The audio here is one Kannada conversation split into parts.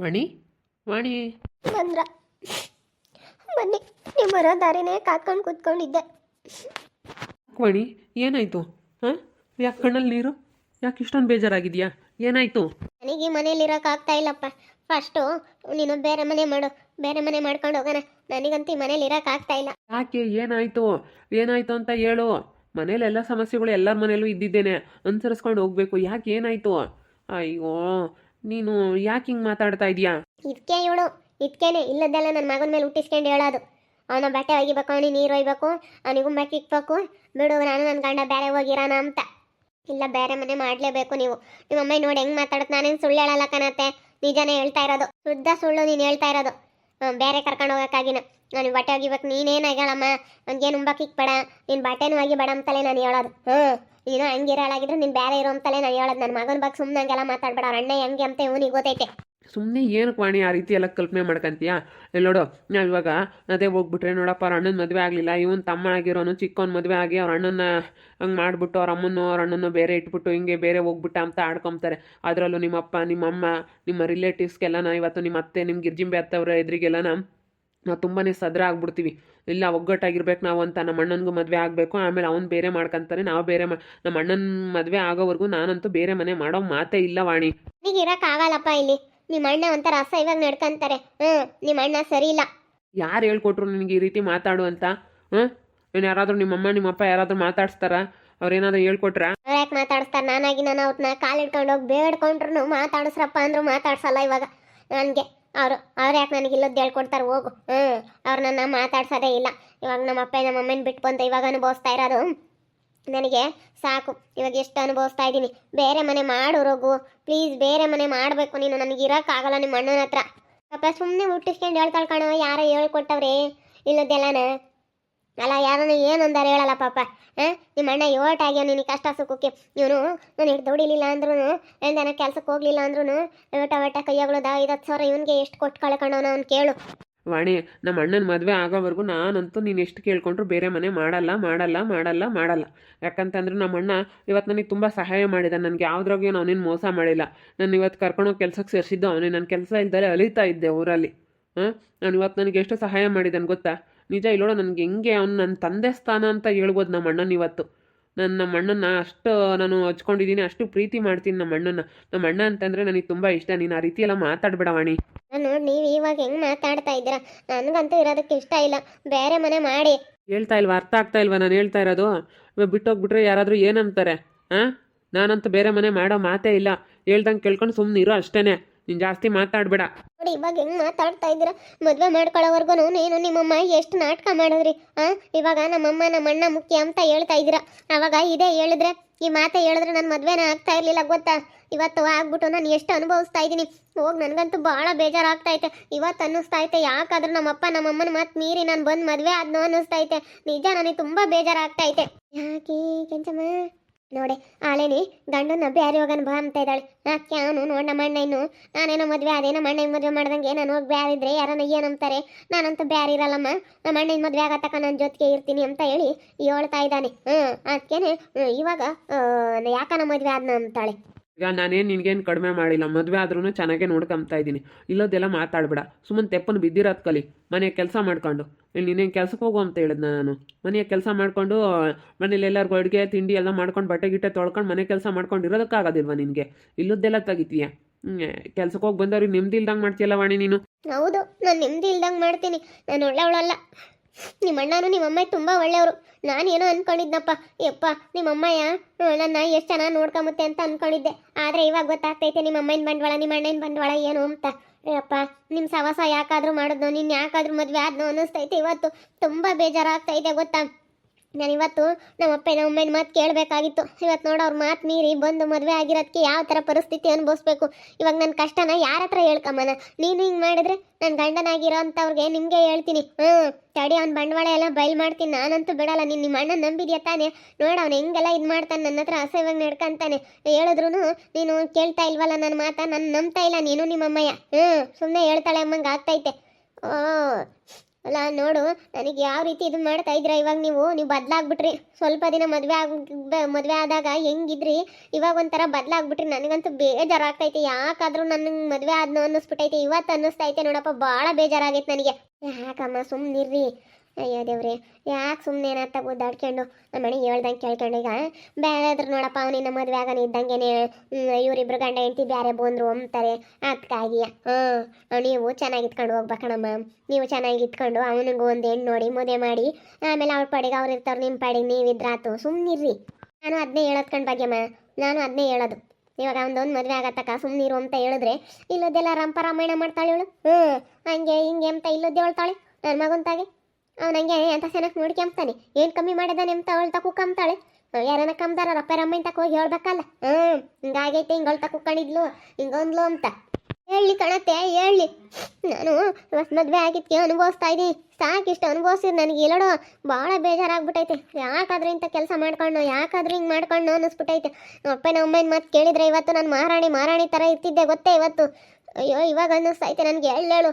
ವಾಣಿ ವಾಣಿ ಬಂದ್ರ ಬನ್ನಿ. ನೀವು ಬರೋ ದಾರಿನೇ ಕಾತ್ಕೊಂಡು ಕೂತ್ಕೊಂಡಿದ್ದೆ. ವಾಣಿ ಏನಾಯಿತು? ಹಾಂ, ಯಾಕೆ ಕಣ್ಣಲ್ಲಿ ನೀರು? ಯಾಕೆ ಇಷ್ಟೊಂದು ಬೇಜಾರಾಗಿದೆಯಾ? ಏನಾಯಿತು? ನನಗೆ ಮನೇಲಿ ಇರೋಕ್ಕಾಗ್ತಾ ಇಲ್ಲಪ್ಪ. ಫಸ್ಟು ನೀನು ಬೇರೆ ಮನೆ ಮಾಡು, ಬೇರೆ ಮನೆ ಮಾಡ್ಕೊಂಡು ಹೋಗೋಣ. ನನಗಂತೂ ಈ ಮನೇಲಿ ಇರೋಕ್ಕಾಗ್ತಾ ಇಲ್ಲ. ಯಾಕೆ? ಏನಾಯಿತು? ಏನಾಯಿತು ಅಂತ ಹೇಳು. ಮನೇಲಿ ಎಲ್ಲ ಸಮಸ್ಯೆಗಳು ಎಲ್ಲರ ಮನೇಲೂ ಇದ್ದಿದ್ದೇನೆ, ಅನುಸರಿಸ್ಕೊಂಡು ಹೋಗ್ಬೇಕು. ಯಾಕೆ ಏನಾಯಿತು? ಅಯ್ಯೋ, ನೀನು ಯಾಕೆ ಹಿಂಗೆ ಮಾತಾಡ್ತಾ ಇದೀಯಾ? ಇದಕ್ಕೆ ಇವಳು ಇದಕ್ಕೇನೆ ಇಲ್ಲದೆಲ್ಲ ನನ್ನ ಮಗನ ಮೇಲೆ ಹುಟ್ಟಿಸ್ಕೊಂಡು ಹೇಳೋದು. ಅವನ ಬಟ್ಟೆ ಒಗಿಬೇಕು, ಅವನಿಗೆ ನೀರು ಒಯ್ಬೇಕು, ಅವನಿಗೂ ಮಕ್ಕಿ ಇಕ್ಬೇಕು, ಬಿಡು ನಾನು ನನ್ನ ಗಂಡ ಬೇರೆ ಹೋಗಿರೋಣ ಅಂತ. ಇಲ್ಲ, ಬೇರೆ ಮನೆ ಮಾಡಲೇಬೇಕು. ನಿಮ್ಮಮ್ಮ ನೋಡಿ ಹೆಂಗೆ ಮಾತಾಡುತ್ತೆ. ನಾನೇನು ಸುಳ್ಳು ಹೇಳಲ್ಲ ಕಣತ್ತೆ, ನಿಜಾನೇ ಹೇಳ್ತಾ ಇರೋದು. ಶುದ್ಧ ಸುಳ್ಳು ನೀನು ಹೇಳ್ತಾ ಇರೋದು. ಬೇರೆ ಕರ್ಕೊಂಡು ಹೋಗೋಕ್ಕಾಗಿನ ನಾನು ಬಟ್ಟೆ ಒಗಿಬೇಕು. ನೀನೇನು ಹೇಳಮ್ಮ, ನನಗೇನು ಉಂಬಕ್ಕೆ ಇಕ್ಬೇಡ, ನೀನು ಬಟ್ಟೆನೂ ಒಗಿಬೇಡ ಅಂತಲೇ ನಾನು ಹೇಳೋದು. ನೀನು ಹಂಗಿರಲಾಗಿದ್ರೆ ನೀನು ಬೇರೆ ಇರೋ ಅಂತಲೇ ನಾನು ಹೇಳೋದು. ನನ್ನ ಮಗನ ಬಗ್ಗೆ ಸುಮ್ಮನೆ ಹಂಗೆಲ್ಲ ಮಾತಾಡ್ಬೇಡ. ಅವ್ರ ಅಣ್ಣ ಹೆಂಗೆ ಅಂತ ಇವನಿಗೆ ಗೊತ್ತೈತೆ. ಸುಮ್ಮನೆ ಏನಕ್ಕೆ ವಾಣಿ ಆ ರೀತಿ ಎಲ್ಲ ಕಲ್ಪನೆ ಮಾಡ್ಕೊಂತೀಯಾ? ಇಲ್ಲಿ ನೋಡು, ನಾವು ಇವಾಗ ಅದೇ ಹೋಗ್ಬಿಟ್ರೆ ನೋಡಪ್ಪ, ಅವ್ರ ಅಣ್ಣನ ಮದುವೆ ಆಗಲಿಲ್ಲ, ಇವನು ತಮ್ಮ ಆಗಿರೋನು ಚಿಕ್ಕವನ ಮದುವೆ ಆಗಿ ಅವ್ರ ಅಣ್ಣನ ಹಂಗೆ ಮಾಡಿಬಿಟ್ಟು ಅವ್ರ ಅಮ್ಮನ್ನು ಅವ್ರ ಅಣ್ಣನ ಬೇರೆ ಇಟ್ಬಿಟ್ಟು ಹಿಂಗೆ ಬೇರೆ ಹೋಗ್ಬಿಟ್ಟ ಅಂತ ಆಡ್ಕೊತಾರೆ. ಅದರಲ್ಲೂ ನಿಮ್ಮಪ್ಪ ನಿಮ್ಮಮ್ಮ ನಿಮ್ಮ ರಿಲೇಟಿವ್ಸ್ಗೆಲ್ಲ ಇವತ್ತು ನಿಮ್ಮ ಅತ್ತೆ ನಿಮ್ಮ ಗಿರ್ಜಿಂಬೆ ಅತ್ತವ್ರ ಎದುರಿಗೆಲ್ಲ ನಾವು ತುಂಬಾ ಸದ್ರ ಆಗ್ಬಿಡ್ತೀವಿ. ಇಲ್ಲ, ಒಗ್ಗಟ್ಟಾಗಿರ್ಬೇಕು ನಾವು ಅಂತ. ನಮ್ಮ ಅಣ್ಣನಿಗೂ ಮದುವೆ ಆಗಬೇಕು, ಆಮೇಲೆ ಅವ್ನು ಬೇರೆ ಮಾಡ್ಕೊಂತಾರೆ, ನಾವು ಬೇರೆ ನಮ್ಮ ಅಣ್ಣನ ಮದುವೆ ಆಗೋವರೆಗೂ ನಾನಂತೂ ಬೇರೆ ಮನೆ ಮಾಡೋ ಮಾತೇ ಇಲ್ಲ ವಾಣಿ. ಈಗ ಇರೋಕ್ಕಾಗಲ್ಲಪ್ಪ. ಇಲ್ಲಿ ನಿಮ್ಮ ಅಣ್ಣ ಒಂಥರ ಇವಾಗ ನಡ್ಕೊಂತಾರೆ. ನಿಮ್ಮ ಅಣ್ಣ ಸರಿ ಇಲ್ಲ. ಯಾರು ಹೇಳ್ಕೊಟ್ರು ನಿನಗೆ ಈ ರೀತಿ ಮಾತಾಡು ಅಂತ? ನೀನು ಯಾರಾದರೂ ನಿಮ್ಮಮ್ಮ ನಿಮ್ಮಪ್ಪ ಯಾರಾದರೂ ಮಾತಾಡ್ಸ್ತಾರ? ಅವ್ರೇನಾದ್ರು ಹೇಳ್ಕೊಟ್ರ? ಅವ್ರು ಯಾಕೆ ಮಾತಾಡಿಸ್ತಾರೆ? ನಾನು ಅವ್ರನ್ನ ಕಾಲಿಡ್ಕೊಂಡು ಹೋಗಿ ಬೇಡ್ಕೊಂಡ್ರು ಮಾತಾಡಿಸ್ರಪ್ಪ ಅಂದ್ರು ಮಾತಾಡ್ಸಲ್ಲ ಇವಾಗ ನನಗೆ. ಅವ್ರು ಯಾಕೆ ನನಗೆ ಇಲ್ಲದ್ದು ಹೇಳ್ಕೊಡ್ತಾರೆ? ಹೋಗು. ಅವ್ರು ನನ್ನ ಮಾತಾಡ್ಸೋದೇ ಇಲ್ಲ. ಇವಾಗ ನಮ್ಮಪ್ಪ ನಮ್ಮಮ್ಮನ ಬಿಟ್ಟು ಬಂದು ಇವಾಗ ಅನುಭವಿಸ್ತಾ ಇರೋದು ನನಗೆ ಸಾಕು. ಇವಾಗ ಎಷ್ಟು ಅನುಭವಿಸ್ತಾ ಇದ್ದೀನಿ. ಬೇರೆ ಮನೆ ಮಾಡು ರೋಗು, ಪ್ಲೀಸ್. ಬೇರೆ ಮನೆ ಮಾಡಬೇಕು ನೀನು. ನನಗೆ ಇರೋಕ್ಕಾಗಲ್ಲ ನಿಮ್ಮ ಅಣ್ಣನ ಹತ್ರ. ಪಾಪ ಸುಮ್ಮನೆ ಹುಟ್ಟಿಸ್ಕೊಂಡು ಹೇಳ್ತಾಳೆ ಕಣೋ, ಯಾರೋ ಹೇಳ್ಕೊಟ್ಟವ್ರೆ ಇಲ್ಲದ್ದೆಲ್ಲನ. ಅಲ್ಲ, ಯಾರನ್ನ ಏನಂದಾರು ಹೇಳಲ್ಲ ಪಾಪ. ನಿಮ್ಮ ಅಣ್ಣ ಯೋಟಾಗ್ಯ ನಿನಗೆ ಕಷ್ಟ ಸುಖಕ್ಕೆ. ಇವನು ನಾನು ಹಿಡ್ದು ದುಡಿಲಿಲ್ಲ ಅಂದ್ರೂ, ಎಂದನ ಕೆಲ್ಸಕ್ಕೆ ಹೋಗ್ಲಿಲ್ಲ ಅಂದ್ರೂ ಒಟ ಕೈಯಾಗಳದ 5,000 ಇವನಿಗೆ ಎಷ್ಟು ಕೊಟ್ಟು ಕಳ್ಕೊಂಡವನ ಅವ್ನು ಕೇಳು. ವಾಣಿ, ನಮ್ಮ ಅಣ್ಣನ ಮದುವೆ ಆಗೋವರೆಗೂ ನಾನಂತೂ ನೀನು ಎಷ್ಟು ಕೇಳ್ಕೊಂಡ್ರು ಬೇರೆ ಮನೆ ಮಾಡಲ್ಲ ಮಾಡಲ್ಲ ಮಾಡಲ್ಲ ಮಾಡಲ್ಲ. ಯಾಕಂತಂದ್ರೆ ನಮ್ಮ ಅಣ್ಣ ಇವತ್ತು ನನಗೆ ತುಂಬ ಸಹಾಯ ಮಾಡಿದ. ನನಗೆ ಯಾವುದ್ರಾಗೂ ಅವನೇನು ಮೋಸ ಮಾಡಿಲ್ಲ. ನಾನು ಇವತ್ತು ಕರ್ಕೊಂಡೋಗಿ ಕೆಲಸಕ್ಕೆ ಸೇರಿಸಿದ್ದು ಅವನೇ. ನನ್ನ ಕೆಲಸ ಇಲ್ದಲೇ ಅಲಿತಾ ಇದ್ದೆ ಊರಲ್ಲಿ. ನಾನು ಇವತ್ತು ನನಗೆ ಎಷ್ಟು ಸಹಾಯ ಮಾಡಿದ್ದಾನೆ ಗೊತ್ತಾ? ನಿಜ. ಇಲ್ಲೋಡ, ನನಗೆ ಹೆಂಗೆ ಅವ್ನು ನನ್ನ ತಂದೆ ಸ್ಥಾನ ಅಂತ ಹೇಳ್ಬೋದು ನಮ್ಮ ಅಣ್ಣನ. ಇವತ್ತು ನಮ್ಮ ಅಣ್ಣನ ಅಷ್ಟು ನಾನು ಹಚ್ಕೊಂಡಿದ್ದೀನಿ, ಅಷ್ಟು ಪ್ರೀತಿ ಮಾಡ್ತೀನಿ ನಮ್ಮ ಅಣ್ಣನ. ನಮ್ಮ ಅಣ್ಣ ಅಂತಂದರೆ ನನಗೆ ತುಂಬ ಇಷ್ಟ. ನೀನು ಆ ರೀತಿ ಎಲ್ಲ ಮಾತಾಡ್ಬೇಡ ವಾಣಿ. ನೋಡಿ, ನೀವು ಇವಾಗ ಹೆಂಗೆ ಮಾತಾಡ್ತಾ ಇದ್ದೀರಾ? ನನಗಂತೂ ಇರೋದಕ್ಕೆ ಇಷ್ಟ ಇಲ್ಲ. ಬೇರೆ ಮನೆ ಮಾಡಿ. ಹೇಳ್ತಾ ಇಲ್ವಾ? ಅರ್ಥ ಆಗ್ತಾ ಇಲ್ವಾ ನಾನು ಹೇಳ್ತಾ ಇರೋದು? ಇವಾಗ ಬಿಟ್ಟೋಗ್ಬಿಟ್ರೆ ಯಾರಾದರೂ ಏನಂತಾರೆ? ನಾನಂತೂ ಬೇರೆ ಮನೆ ಮಾಡೋ ಮಾತೇ ಇಲ್ಲ. ಹೇಳ್ದಂಗೆ ಕೇಳ್ಕೊಂಡು ಸುಮ್ಮನೆ ಇರೋ ಅಷ್ಟೇ. ನೀನು ಜಾಸ್ತಿ ಮಾತಾಡಬೇಡ. ನೋಡಿ, ಇವಾಗ ಹೆಂಗೆ ಮಾತಾಡ್ತಾ ಇದ್ದೀರಾ? ಮದುವೆ ಮಾಡ್ಕೊಳ್ಳೋವರೆಗೂ ನೀನು ನಿಮ್ಮಮ್ಮ ಎಷ್ಟು ನಾಟಕ ಮಾಡಿದ್ರಿ. ಇವಾಗ ನಮ್ಮಮ್ಮ ನಮ್ಮ ಅಣ್ಣ ಮುಖ್ಯ ಅಂತ ಹೇಳ್ತಾ ಇದ್ದೀರಾ. ಅವಾಗ ಇದೇ ಹೇಳಿದ್ರೆ, ಈ ಮಾತೆ ಹೇಳಿದ್ರೆ ನನ್ನ ಮದುವೆನೇ ಆಗ್ತಾ ಇರಲಿಲ್ಲ ಗೊತ್ತಾ? ಇವತ್ತು ಆಗ್ಬಿಟ್ಟು ನಾನು ಎಷ್ಟು ಅನುಭವಿಸ್ತಾ ಇದ್ದೀನಿ. ಹೋಗಿ ನನಗಂತೂ ಭಾಳ ಬೇಜಾರಾಗ್ತೈತೆ. ಇವತ್ತು ಅನ್ನಿಸ್ತಾ ಐತೆ, ಯಾಕಾದ್ರೂ ನಮ್ಮಪ್ಪ ನಮ್ಮಮ್ಮನ ಮಾತು ಮೀರಿ ನಾನು ಬಂದು ಮದುವೆ ಆದ್ನೋ ಅನ್ನಿಸ್ತೈತೆ. ನಿಜ, ನನಗೆ ತುಂಬ ಬೇಜಾರಾಗ್ತೈತೆ. ಯಾಕೆ ಕೆಂಚಮ್ಮ ನೋಡಿ, ಆಲೇನಿ ಗಂಡನ ಬ್ಯಾರಿ ಹೋಗೋಣ ಬಾ ಅಂತ ಇದ್ದಾಳೆ. ಯಾಕೆ ಅವನು ನೋಡಿ ನಮ್ಮ ಅಣ್ಣ ಇನ್ನು ನಾನೇನೋ ಮದುವೆ ಅದೇ ನಮ್ಮ ಅಣ್ಣ ಮದುವೆ ಮಾಡ್ದಂಗೆ ನಾನು ಹೋಗಿ ಬ್ಯಾರಿದ್ರೆ ಯಾರನ್ನ ಏನಂತಾರೆ? ನಾನಂತೂ ಬ್ಯಾರಿ ಇರಲ್ಲಮ್ಮ, ನಮ್ಮ ಅಣ್ಣನ ಮದುವೆ ಆಗತ್ತಕ್ಕ ನನ್ನ ಜೊತೆಗೆ ಇರ್ತೀನಿ ಅಂತ ಹೇಳಿ ಹೇಳ್ತಾ ಇದ್ದಾನೆ. ಅದಕ್ಕೇನೆ ಇವಾಗ ಯಾಕನ ಮದುವೆ ಆದ್ನ ಅಂತಾಳೆ. ಈಗ ನಾನೇನು ನಿನಗೇನು ಕಡಿಮೆ ಮಾಡಿಲ್ಲ. ಮದುವೆ ಆದ್ರೂ ಚೆನ್ನಾಗೇ ನೋಡ್ಕೊಂತಾ ಇದ್ದೀನಿ. ಇಲ್ಲೋದೆಲ್ಲ ಮಾತಾಡಬೇಡ. ಸುಮ್ಮನೆ ತೆಪ್ಪನ್ನು ಬಿದ್ದಿರೋದು ಕಲಿ. ಮನೆಯ ಕೆಲಸ ಮಾಡ್ಕೊಂಡು ಇಲ್ಲಿ ನೀನೇನು ಕೆಲ್ಸಕ್ಕೆ ಹೋಗು ಅಂತ ಹೇಳಿದ್ನ ನಾನು. ಮನೆಯ ಕೆಲಸ ಮಾಡಿಕೊಂಡು ಮನೇಲಿ ಎಲ್ಲರಿಗೂ ಅಡುಗೆ ತಿಂಡಿ ಎಲ್ಲ ಮಾಡ್ಕೊಂಡು ಬಟ್ಟೆ ಗಿಟ್ಟೆ ತೊಳ್ಕೊಂಡು ಮನೆ ಕೆಲಸ ಮಾಡ್ಕೊಂಡು ಇರೋದಕ್ಕಾಗೋದಿಲ್ವ ನಿನಗೆ? ಇಲ್ಲದ್ದೆಲ್ಲ ತೆಗಿತೀಯ. ಕೆಲ್ಸಕ್ಕೆ ಹೋಗಿ ಬಂದವ್ರಿಗೆ ನೆಮ್ಮದಿ ಇಲ್ದಂಗೆ ಮಾಡ್ತೀಯಲ್ಲ ವಾಣಿ ನೀನು. ಹೌದು, ನಾನು ನೆಮ್ಮದಿ ಇಲ್ದಂಗೆ ಮಾಡ್ತೀನಿ. ನಾನು ಒಳ್ಳೆಯವಳಲ್ಲ. ನಿಮ್ಮ ಅಣ್ಣನೂ ನಿಮ್ಮಮ್ಮ ತುಂಬ ಒಳ್ಳೆಯವರು. ನಾನೇನೋ ಅಂದ್ಕೊಂಡಿದ್ನಪ್ಪ, ಯಪ್ಪ ನಿಮ್ಮಮ್ಮಯ್ಯ ನನ್ನ ಎಷ್ಟು ಚೆನ್ನಾಗಿ ನೋಡ್ಕೊಂಬತ್ತೆ ಅಂತ ಅಂದ್ಕೊಂಡಿದ್ದೆ. ಆದರೆ ಇವಾಗ ಗೊತ್ತಾಗ್ತೈತೆ ನಿಮ್ಮ ಅಮ್ಮನ ಬಂಡವಾಳ ನಿಮ್ಮ ಅಣ್ಣನ ಬಂಡವಾಳ ಏನು ಅಂತ. ಅಪ್ಪ, ನಿಮ್ಮ ಸವಾಸ ಯಾಕಾದರೂ ಮಾಡಿದ್ನೋ, ನೀನು ಯಾಕಾದರೂ ಮದುವೆ ಆದ್ನೋ ಅನ್ನಿಸ್ತೈತೆ. ಇವತ್ತು ತುಂಬ ಬೇಜಾರಾಗ್ತೈತೆ ಗೊತ್ತಾ? ನಾನು ಇವತ್ತು ನಮ್ಮಪ್ಪ ನಮ್ಮಮ್ಮನ ಮಾತು ಕೇಳಬೇಕಾಗಿತ್ತು. ಇವತ್ತು ನೋಡು, ಅವ್ರ ಮಾತು ಮೀರಿ ಬಂದು ಮದುವೆ ಆಗಿರೋದಕ್ಕೆ ಯಾವ ಥರ ಪರಿಸ್ಥಿತಿ ಅನುಭವಿಸ್ಬೇಕು. ಇವಾಗ ನನ್ನ ಕಷ್ಟನ ಯಾರ ಹತ್ರ ಹೇಳ್ಕಮ್ಮನ? ನೀನು ಹಿಂಗೆ ಮಾಡಿದ್ರೆ ನನ್ನ ಗಂಡನಾಗಿರೋ ಅಂಥವ್ರಿಗೆ ನಿಮಗೆ ಹೇಳ್ತೀನಿ. ತಡಿ, ಅವ್ನ ಬಂಡವಾಳ ಎಲ್ಲ ಬಯಲು ಮಾಡ್ತೀನಿ. ನಾನಂತೂ ಬಿಡಲ್ಲ. ನಿಮ್ಮ ಅಣ್ಣ ನಂಬಿದ್ಯಾ ತಾನೆ? ನೋಡು, ಅವ್ನು ಹೆಂಗೆಲ್ಲ ಇದು ಮಾಡ್ತಾನೆ, ನನ್ನ ಹತ್ರ ಅಸಹ್ಯವಾಗಿ ನಡ್ಕೊಂತಾನೆ. ಹೇಳಿದ್ರು ನೀನು ಕೇಳ್ತಾ ಇಲ್ವಲ್ಲ ನನ್ನ ಮಾತಾ? ನಾನು ನಂಬ್ತಾ ಇಲ್ಲ ನೀನು ನಿಮ್ಮಮ್ಮಯ್ಯ. ಸುಮ್ಮನೆ ಹೇಳ್ತಾಳೆ ಅಮ್ಮಂಗೆ ಆಗ್ತೈತೆ. ಅಲ್ಲ ನೋಡು, ನನಗೆ ಯಾವ ರೀತಿ ಇದು ಮಾಡ್ತಾ ಇದ್ದೀರಾ ಇವಾಗ ನೀವು ಬದಲಾಗ್ಬಿಟ್ರಿ. ಸ್ವಲ್ಪ ದಿನ ಮದುವೆ ಆದಾಗ ಹೆಂಗಿದ್ರಿ, ಇವಾಗ ಒಂಥರ ಬದಲಾಗ್ಬಿಟ್ರಿ. ನನಗಂತೂ ಬೇಜಾರಾಗ್ತೈತೆ. ಯಾಕಾದ್ರೂ ನನಗೆ ಮದುವೆ ಆದ್ನೋ ಅನ್ನಿಸ್ಬಿಟ್ಟೈತೆ. ಇವತ್ತು ಅನ್ನಿಸ್ತೈತೆ ನೋಡಪ್ಪ, ಭಾಳ ಬೇಜಾರಾಗೈತೆ ನನಗೆ. ಯಾಕಮ್ಮ ಸುಮ್ಮನಿರ್ರಿ. ಅಯ್ಯೋ ದೇವ್ರಿ, ಯಾಕೆ ಸುಮ್ಮನೆ ಏನಂತ ಗುದ್ದಾಡ್ಕೊಂಡು ನಮ್ಮ ಮನೆಗೆ ಹೇಳ್ದಂಗೆ ಕೇಳ್ಕೊಂಡು ಈಗ ಬೇರೆದ್ರು ನೋಡಪ್ಪ, ಅವನಿನ್ನ ಮದುವೆ ಆಗನ ಇದ್ದಂಗೆನೆ ಇವರಿಬ್ರು ಗಂಡ ಹೆಂಡತಿ ಬೇರೆ ಬಂದರು ಅಂತಾರೆ. ಅದಕ್ಕಾಗಿ ನೀವು ಚೆನ್ನಾಗಿ ಇಟ್ಕೊಂಡು ಹೋಗ್ಬೇಕಣಮ್ಮ. ನೀವು ಚೆನ್ನಾಗಿ ಇಟ್ಕೊಂಡು ಅವನಿಗೂ ಒಂದು ಹೆಣ್ಣು ನೋಡಿ ಮದುವೆ ಮಾಡಿ ಆಮೇಲೆ ಅವ್ರ ಪಾಡಿಗೆ ಅವ್ರು ಇರ್ತಾರೆ, ನಿಮ್ಮ ಪಾಡಿಗೆ ನೀವಿದ್ರಾತು. ಸುಮ್ಮನಿರ್ರಿ. ನಾನು ಅದನ್ನೇ ಹೇಳೋದು ಕಣ್ ಭಾಗ್ಯಮ್ಮ, ನಾನು ಅದನ್ನೇ ಹೇಳೋದು. ಇವಾಗ ಒಂದೊಂದು ಮದುವೆ ಆಗತ್ತಕ್ಕ ಸುಮ್ಮನಿರು ಅಂತ ಹೇಳಿದ್ರೆ ಇಲ್ಲದೆಲ್ಲ ರಾಮಾಯಣ ಮಾಡ್ತಾಳೆ ಇವಳು. ಹಂಗೆ ಹಿಂಗೆ ಅಂತ ಇಲ್ಲದ್ದೇ ಹೇಳ್ತಾಳೆ ನನ್ನ ಮಗಂತಾಗೆ. ಅವನಂಗೆ ಅಂತ ಸೆನಕ್ ನೋಡ್ಕೊಂತಾನೆ, ಏನು ಕಮ್ಮಿ ಮಾಡಿದಾನೆ ಅಂತ ಅವಳು ತಕ್ಕ ಕುಕ್ಕಂತಾಳೆ. ಯಾರನ್ನ ಕಮ್ದಾರ ರಪ್ಪರಮ್ಮನ ತಕ್ಕ ಹೋಗಿ ಹೇಳ್ಬೇಕಲ್ಲ. ಹಿಂಗಾಗೈತೆ, ಹಿಂಗಳು ತಕ್ಕ ಕುಕ್ಕಣಿದ್ಲು, ಹಿಂಗೊಂದ್ಲು ಅಂತ ಹೇಳಿ ಕಣತ್ತೆ, ಹೇಳಿ. ನಾನು ಇವತ್ತು ಮದುವೆ ಆಗಿದ್ದಕ್ಕೆ ಅನುಭವಿಸ್ತಾ ಇದ್ದೀನಿ. ಸಾಕಿಷ್ಟು ಅನುಭವಿಸಿದ್ರೆ ನನಗೆ ಎಲ್ಲೋಡೋ ಭಾಳ ಬೇಜಾರಾಗ್ಬಿಟ್ಟೈತೆ. ಯಾಕಾದ್ರೂ ಇಂಥ ಕೆಲಸ ಮಾಡ್ಕೊಂಡು, ಯಾಕಾದ್ರೂ ಹಿಂಗೆ ಮಾಡ್ಕೊಂಡು ಅನ್ನಿಸ್ಬಿಟ್ಟೈತೆ. ಅಪ್ಪನ ಅಮ್ಮನ ಮಾತು ಕೇಳಿದ್ರೆ ಇವತ್ತು ನಾನು ಮಹಾರಾಣಿ ಥರ ಇರ್ತಿದ್ದೆ ಗೊತ್ತೇ ಇವತ್ತು. ಅಯ್ಯೋ ಇವಾಗ ಅನ್ನಿಸ್ತೈತೆ ನನಗೆ, ಹೇಳು.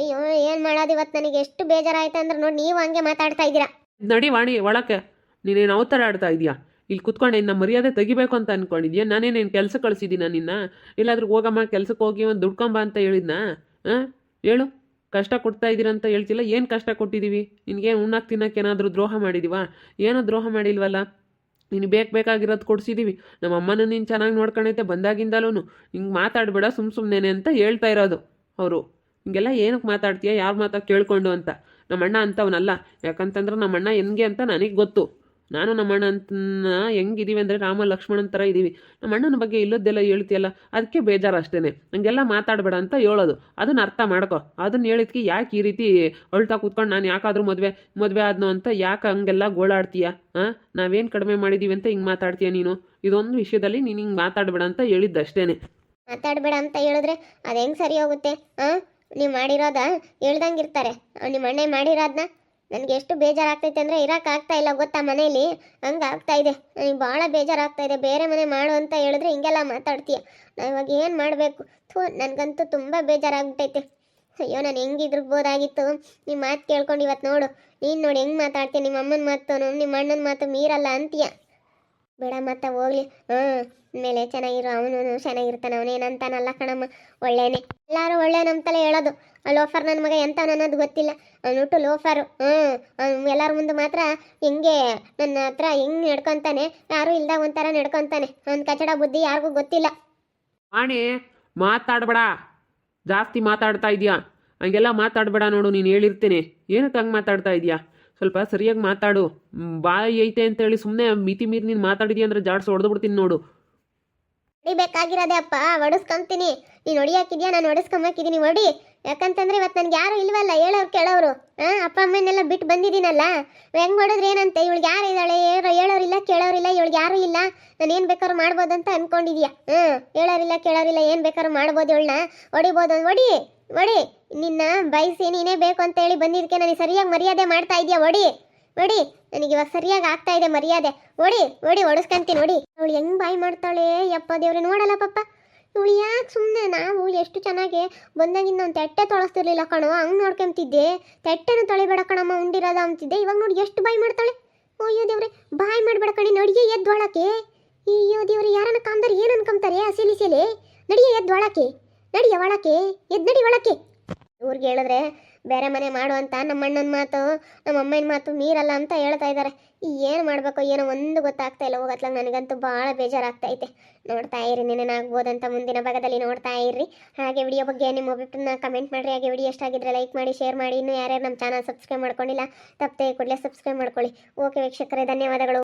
ಅಯ್ಯೋ ಏನು ಮಾಡೋದು ಇವತ್ತು, ನನಗೆ ಎಷ್ಟು ಬೇಜಾರಾಯ್ತು ಅಂದ್ರೆ ನೋಡಿ, ನೀವು ಹಂಗೆ ಮಾತಾಡ್ತಾ ಇದ್ದೀರಾ. ನಡಿ ವಾಣಿ ಒಳಕ್ಕೆ. ನೀನೇನು ಅವತಾರ ಆಡ್ತಾ ಇದೀಯಾ? ಇಲ್ಲಿ ಕುತ್ಕೊಂಡು ಇನ್ನು ಮರ್ಯಾದೆ ತೆಗಿಬೇಕು ಅಂತ ಅಂದ್ಕೊಂಡಿದ್ಯಾ? ನಾನೇನೇನು ಕೆಲಸ ಕಳಿಸಿದ್ದೀನ ನಿನ್ನ? ಎಲ್ಲಾದ್ರೂ ಹೋಗಮ್ಮ ಕೆಲ್ಸಕ್ಕೆ ಹೋಗಿ ಒಂದು ದುಡ್ಕೊಂಬ ಅಂತ ಹೇಳಿದ್ನಾ? ಹೇಳು. ಕಷ್ಟ ಕೊಡ್ತಾ ಇದ್ದೀರಂತ ಹೇಳ್ತಿಲ್ಲ. ಏನು ಕಷ್ಟ ಕೊಟ್ಟಿದ್ದೀವಿ ನಿನಗೆ? ಉಣ್ಣಕ್ಕೆ ತಿನ್ನಕ್ಕೆ ಏನಾದರೂ ದ್ರೋಹ ಮಾಡಿದೀವಾ? ಏನೋ ದ್ರೋಹ ಮಾಡಿಲ್ವಲ್ಲ. ನೀನು ಬೇಕಾಗಿರೋದು ಕೊಡಿಸಿದ್ದೀವಿ. ನಮ್ಮ ಅಮ್ಮನೂ ನೀನು ಚೆನ್ನಾಗಿ ನೋಡ್ಕೊಂಡೈತೆ ಬಂದಾಗಿಂದಲೂ. ಹಿಂಗೆ ಮಾತಾಡಬೇಡ ಸುಮ್ಮನೆ ಅಂತ ಹೇಳ್ತಾ ಇರೋದು ಅವರು. ಹಿಂಗೆಲ್ಲ ಏನಕ್ಕೆ ಮಾತಾಡ್ತೀಯ? ಯಾರು ಮಾತಾ ಕೇಳ್ಕೊಂಡು ಅಂತ. ನಮ್ಮಣ್ಣ ಅಂತವನಲ್ಲ. ಯಾಕಂತಂದ್ರೆ ನಮ್ಮಣ್ಣ ಹೆಂಗೆ ಅಂತ ನನಗೆ ಗೊತ್ತು. ನಾನು ನಮ್ಮಣ್ಣ ಅಂತ ಹೆಂಗಿದ್ದೀವಿ ಅಂದರೆ ರಾಮ ಲಕ್ಷ್ಮಣನ ಥರ ಇದ್ದೀವಿ. ನಮ್ಮಣ್ಣನ ಬಗ್ಗೆ ಇಲ್ಲದ್ದೆಲ್ಲ ಹೇಳ್ತೀಯಲ್ಲ, ಅದಕ್ಕೆ ಬೇಜಾರು ಅಷ್ಟೇ. ಹಂಗೆಲ್ಲ ಮಾತಾಡಬೇಡ ಅಂತ ಹೇಳೋದು. ಅದನ್ನು ಅರ್ಥ ಮಾಡ್ಕೊ. ಅದನ್ನು ಹೇಳಿದ್ಕೆ ಯಾಕೆ ಈ ರೀತಿ ಅಳ್ತಾ ಕೂತ್ಕೊಂಡು ನಾನು ಯಾಕಾದರೂ ಮದುವೆ ಆದ್ನೋ ಅಂತ ಯಾಕೆ ಹಂಗೆಲ್ಲ ಗೋಳಾಡ್ತೀಯ? ನಾವೇನು ಕಡಿಮೆ ಮಾಡಿದ್ದೀವಿ ಅಂತ ಹಿಂಗೆ ಮಾತಾಡ್ತೀಯ ನೀನು? ಇದೊಂದು ವಿಷಯದಲ್ಲಿ ನೀನು ಹಿಂಗೆ ಮಾತಾಡಬೇಡ ಅಂತ ಹೇಳಿದ್ದಷ್ಟೇ. ಮಾತಾಡಬೇಡ ಅಂತ ಹೇಳಿದ್ರೆ ಅದು ಹೆಂಗೆ ಸರಿ ಹೋಗುತ್ತೆ? ನೀವು ಮಾಡಿರೋದ ಹೇಳ್ದಂಗೆ ಇರ್ತಾರೆ. ನಿಮ್ಮ ಅಣ್ಣ ಮಾಡಿರೋದನ್ನ ನನಗೆ ಎಷ್ಟು ಬೇಜಾರಾಗ್ತೈತೆ ಅಂದರೆ ಇರೋಕ್ಕಾಗ್ತಾ ಇಲ್ಲ ಗೊತ್ತಾ ಮನೇಲಿ. ಹಂಗೆ ಆಗ್ತಾ ಇದೆ, ನನಗೆ ಭಾಳ ಬೇಜಾರಾಗ್ತಾ ಇದೆ. ಬೇರೆ ಮನೆ ಮಾಡು ಅಂತ ಹೇಳಿದ್ರೆ ಹಿಂಗೆಲ್ಲ ಮಾತಾಡ್ತೀಯ. ನಾನು ಇವಾಗ ಏನು ಮಾಡಬೇಕು? ನನಗಂತೂ ತುಂಬ ಬೇಜಾರಾಗ್ಬಿಟ್ಟೈತೆ. ಅಯ್ಯೋ ನಾನು ಹೆಂಗಿದ್ರಬೋದಾಗಿತ್ತು. ನಿಮ್ಮ ಮಾತು ಕೇಳ್ಕೊಂಡು ಇವತ್ತು ನೋಡು, ನೀನು ನೋಡಿ ಹೆಂಗೆ ಮಾತಾಡ್ತೀಯ. ನಿಮ್ಮ ಅಮ್ಮನ ಮಾತು ನಿಮ್ಮ ಅಣ್ಣನ ಮಾತು ಮೀರಲ್ಲ ಅಂತೀಯ. ಬೇಡ ಮತ್ತೆ ಹೋಗ್ಲಿ. ಮೇಲೆ ಚೆನ್ನಾಗಿರೋ ಅವನು ಚೆನ್ನಾಗಿರ್ತಾನೆ. ಅವನೇನಂತಾನಲ್ಲ ಕಣಮ್ಮ, ಒಳ್ಳೇನೆ. ಎಲ್ಲರೂ ಒಳ್ಳೆ ನಂತಲೇ ಹೇಳೋದು. ಆ ಲೋಫರ್ ನನ್ನ ಮಗ ಎಂತ ಅನ್ನೋದು ಗೊತ್ತಿಲ್ಲ. ಅವನುಟ್ಟು ಲೋಫರು. ಎಲ್ಲರ ಮುಂದೆ ಮಾತ್ರ ಹಿಂಗೆ ನನ್ನ ಹತ್ರ ಹೆಂಗೆ ನಡ್ಕೊತಾನೆ, ಯಾರೂ ಇಲ್ದಾಗ ಒಂಥರ ನಡ್ಕೊತಾನೆ. ಅವ್ನ ಕಚಡ ಬುದ್ಧಿ ಯಾರಿಗೂ ಗೊತ್ತಿಲ್ಲ. ವಾಣಿ ಮಾತಾಡಬೇಡ, ಜಾಸ್ತಿ ಮಾತಾಡ್ತಾ ಇದೆಯಾ. ಹಂಗೆಲ್ಲ ಮಾತಾಡಬೇಡ ನೋಡು. ನೀನು ಹೇಳಿರ್ತೀನಿ. ಏನಕ್ಕೆ ಹಂಗೆ ಮಾತಾಡ್ತಾ ಇದೆಯಾ? ಸ್ವಲ್ಪ ಸರಿಯಾಗಿ ಮಾತಾಡು. ಬಾಯಿ ಐತೆ ಅಂತೇಳಿ ಸುಮ್ಮನೆ ಮಿತಿ ಮೀರಿ ನೀನು ಮಾತಾಡಿದ್ಯಾ ಅಂದರೆ ಜಾಡ್ಸಿ ಹೊಡೆದ್ಬಿಡ್ತೀನಿ ನೋಡು. ಹೊಡಿಬೇಕಾಗಿರೋದೇ ಅಪ್ಪ, ಹೊಡಿಸ್ಕೊಂತೀನಿ. ನೀನು ಹೊಡಿಯಾಕಿದ್ಯಾ, ನಾನು ಹೊಡಿಸ್ಕೊಂಬಾಕಿದ್ದೀನಿ. ಹೊಡಿ. ಯಾಕಂತಂದ್ರೆ ಇವತ್ತು ನನಗೆ ಯಾರು ಇಲ್ವಲ್ಲ ಹೇಳೋರು ಕೇಳೋರು. ಅಪ್ಪ ಅಮ್ಮನೆಲ್ಲ ಬಿಟ್ಟು ಬಂದಿದ್ದೀನಲ್ಲ. ಹೆಂಗೆ ಹೊಡಿದ್ರೆ ಏನಂತೆ? ಇವಳಿಗೆ ಯಾರು ಇದ್ದಾಳೆ? ಹೇಳೋರಿಲ್ಲ ಕೇಳೋರಿಲ್ಲ. ಇವಳಿಗೆ ಯಾರೂ ಇಲ್ಲ. ನಾನು ಏನು ಬೇಕಾದ್ರೂ ಮಾಡ್ಬೋದು ಅಂತ ಅಂದ್ಕೊಂಡಿದ್ಯಾ? ಹೇಳೋರಿಲ್ಲ ಕೇಳೋರಿಲ್ಲ, ಏನು ಬೇಕಾದ್ರೂ ಮಾಡ್ಬೋದು. ಇವಳನ್ನ ಹೊಡಿಬೋದು. ಹೊಡಿ. ನಿನ್ನ ಬಯಸಿ ನೀನೇ ಬೇಕು ಅಂತ ಹೇಳಿ ಬಂದಿದ್ದಕ್ಕೆ ನನಗೆ ಸರಿಯಾಗಿ ಮರ್ಯಾದೆ ಮಾಡ್ತಾ ಇದೆಯಾ? ಹೊಡಿ. ನನಗೆ ಇವಾಗ ಸರಿಯಾಗಿ ಆಗ್ತಾ ಇದೆ ಮರ್ಯಾದೆ. ಹೊಡಿಸ್ಕೊಂತೀನಿ. ಅವಳು ಹೆಂಗೆ ಬಾಯಿ ಮಾಡ್ತಾಳೆ ಯಪ್ಪ ದೇವ್ರೆ, ನೋಡಲ್ಲ ಪಪ್ಪ. ಇವಳು ಯಾಕೆ ಸುಮ್ಮನೆ? ನಾವು ಎಷ್ಟು ಚೆನ್ನಾಗಿ ಬಂದಾಗಿಂದ ಒಂದು ತೆಟ್ಟೆ ತೊಳಸ್ತಿರ್ಲಿಲ್ಲ ಕಣೋ, ಹಂಗೆ ನೋಡ್ಕೊಂತಿದ್ದೆ. ತೆಟ್ಟೆನೂ ತೊಳಿಬೇಡ ಕಣಮ್ಮ, ಉಂಡಿರೋದ ಅಂತಿದ್ದೆ. ಇವಾಗ ನೋಡಿ ಎಷ್ಟು ಬಾಯಿ ಮಾಡ್ತಾಳೆ. ಅಯ್ಯೋ ದೇವ್ರೆ, ಬಾಯಿ ಮಾಡಬೇಡ ಕಣಿ. ನಡಿಗೆ ಎದ್ದೊಳಕ್ಕೆ. ಅಯ್ಯೋ ದೇವ್ರೆ, ಯಾರನ್ನ ಕಾಮ್ದಾರೆ ಏನು ಅನ್ಕೊಂತಾರೆ? ಹಸಿಲಿಸಲಿ ನಡಿಯ ಎದ್ದೊಳಕ್ಕೆ. ನಡಿಯ ಒಳಕ್ಕೆ. ನಡಿ ಒಳಕ್ಕೆ. ಇವ್ರಿಗೆ ಹೇಳಿದ್ರೆ ಬೇರೆ ಮನೆ ಮಾಡು ಅಂತ ನಮ್ಮ ಅಣ್ಣನ ಮಾತು ನಮ್ಮ ಅಮ್ಮನ ಮಾತು ಮೀರಲ್ಲ ಅಂತ ಹೇಳ್ತಾ ಇದ್ದಾರೆ. ಏನು ಮಾಡಬೇಕು ಏನೋ ಒಂದು ಗೊತ್ತಾಗ್ತಾ ಇಲ್ಲ. ಹೋಗತ್ಲಾಗ ನನಗಂತೂ ಭಾಳ ಬೇಜಾರಾಗ್ತೈತೆ. ನೋಡ್ತಾ ಇರಿ, ನೆನೇನಾಗ್ಬೋದಂತ ಮುಂದಿನ ಭಾಗದಲ್ಲಿ ನೋಡ್ತಾ ಇರ್ರಿ. ಹಾಗೆ ವಿಡಿಯೋ ಬಗ್ಗೆ ನಿಮ್ಮ ಅಭಿಪ್ರಾಯನ ಕಮೆಂಟ್ ಮಾಡಿರಿ. ಹಾಗೆ ವಿಡಿಯೋ ಇಷ್ಟ ಆಗಿದ್ರೆ ಲೈಕ್ ಮಾಡಿ, ಶೇರ್ ಮಾಡಿ. ಇನ್ನೂ ಯಾರ್ಯಾರು ನಮ್ಮ ಚಾನಲ್ ಸಬ್ಸ್ಕ್ರೈಬ್ ಮಾಡ್ಕೊಂಡಿಲ್ಲ ತಪ್ಪದೆ ಕೂಡಲೇ ಸಬ್ಸ್ಕ್ರೈಬ್ ಮಾಡ್ಕೊಳ್ಳಿ. ಓಕೆ ವೀಕ್ಷಕರೇ, ಧನ್ಯವಾದಗಳು.